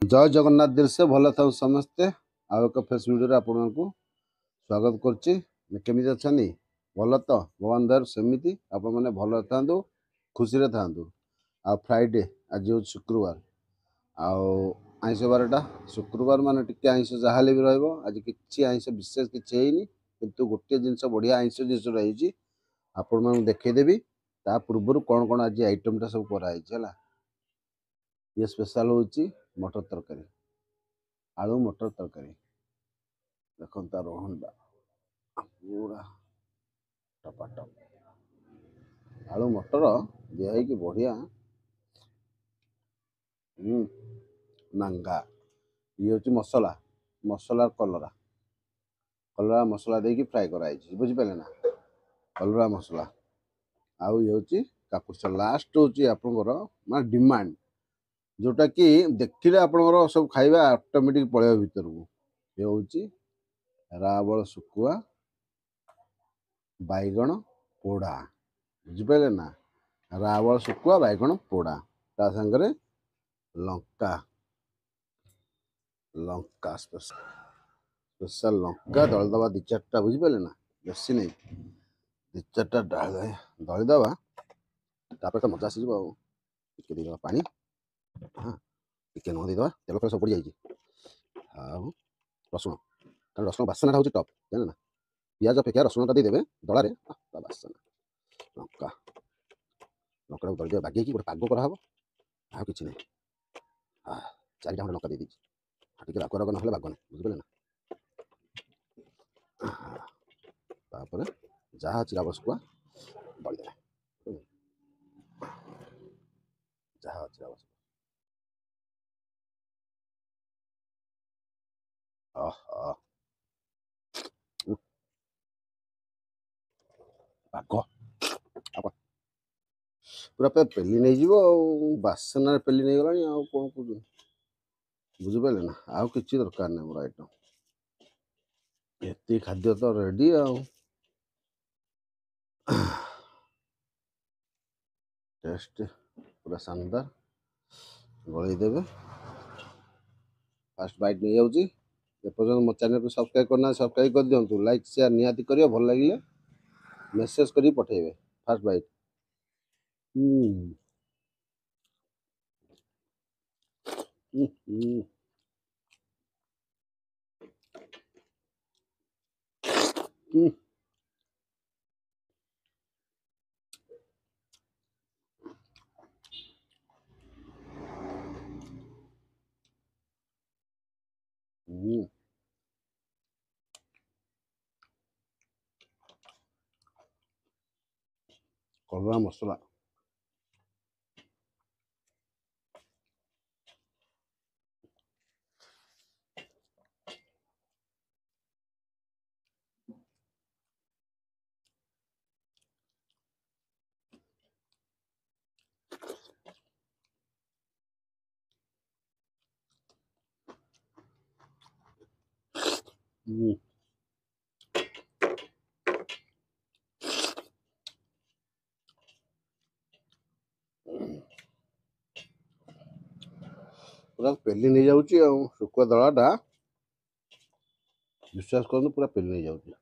जय जगन्नाथ दृश्य भल था समस्ते आउ एक फेस वीडियो आपण को स्वागत करछि केमिति अछनी भल तो भगवान दर सेमिति आपण माने भल थांदु खुशी रे थांदु आ फ्राइडे आज हो शुक्रवार आउ आइंष बारटा शुक्रवार माने टिके आइंष जहाले भी रहइबो आज किछि आइंष विशेष किछि हेइनी किंतु गोटे जिंस बढ़िया आइंष जिंस रहिछि आपण माने देखै देबी ता पूर्वरु कोन कोन आज आइटम ता सब करा हिछ हला ये स्पेशल होछि मटर तरकारी आलू मटर तरकारी देखो तार हंडा पूरा टपाटप आलू मटर दिया कि बढ़िया नांगा ये हूँ मसला मसला कलरा कलरा मसला देकी फ्राए कराई बुझिपारे ना कलरा मसला आउ ये हूँ कापुर लास्ट हूँ आपंकर माने डिमांड जोटा कि देखिले आपंकर सब खाଇବା ऑटोमेटिक पळेबा भीतर को ये हूँ रावल सुकुआ बैगण पोड़ा बुझिपारे ना रावल सुकुआ बैगण पोड़ा ता संगे लंका लंका स्पेशल लंका दलदबा दी चार्टा बुझिपारे ना बेसी नहीं दी चार्टा दलदबा तापर तो मजा आसीज टिके देदबा पानी हाँ टिके न देदबा तेल फेल सब पड़ जाइए आउ रसुण कारण रसुण बासना हूँ टप जाने ना पियाज अपेक्षा रसुण देदेवे दलारे बासना लंका लंका दल बागे गोटे पाग कराब आ कि नहीं चारिटा खंडे लंका दे दी टिके राग राग ना बाग नहीं बुझिपारे ना तापर जहाँ अच्छी आवश्यक दलदे जहाँ अच्छी आवश्यक पाग पूरा पेली नहीं जीवो बासना पेली नहीं गलानी आउ कौन कौन बुझिपारे ना आउ किसी दरकार नहीं मोर आइटम एति खाद्य तो रेडी आउ टेस्ट पूरा शानदार गलई देवे फास्ट बाइट नहीं जाऊँगी एपर्तन मो चैनल को सब्सक्राइब करना सब्सक्राइब कर दिंतु लाइक शेयर निहाती करियो भल लगे मेसेज करी पठेबे फास्ट बाइट कलरा मसला पूरा पेली नहीं जाऊँगी शुकुआ दलाटा विश्वास कर पूरा पेली नहीं जाऊँगी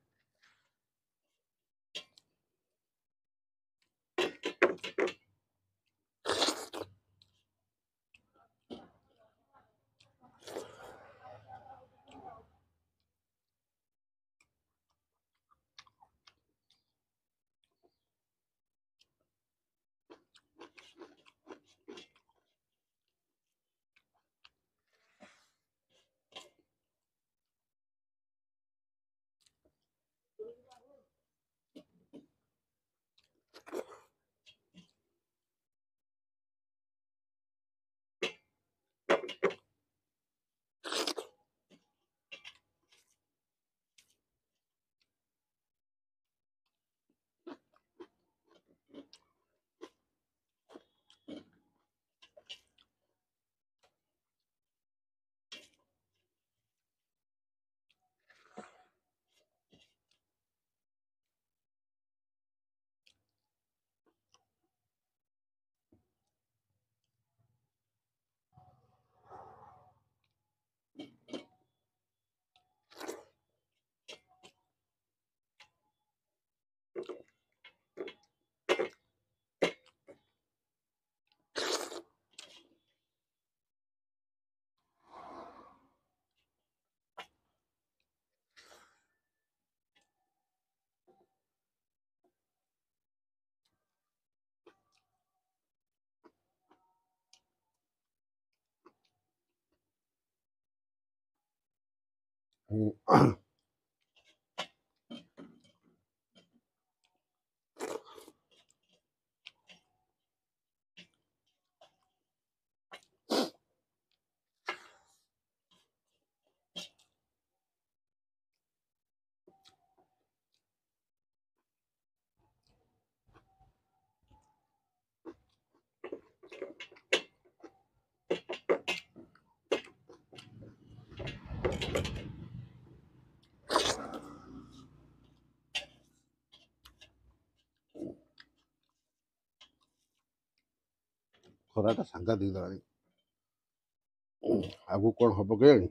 ଖରାଟା ସାଂଘାତିକ ଦେଲାଣି। ଆଗକୁ କ'ଣ ହବ କେଜାଣି।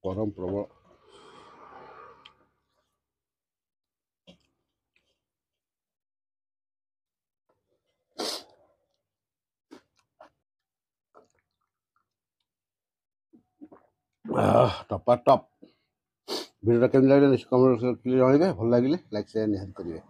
ଗରମ ପ୍ରବଳ। ଟପା ଟପ୍। ଭିଡ଼ିଓଟା କେମିତି ଲାଗିଲା ନିଶ୍ଚୟ କମେଣ୍ଟ ଜଣାଇବେ। ଭଲ ଲାଗିଲେ ଲାଇକ୍ ସେୟାର ନିହାତି କରିବେ।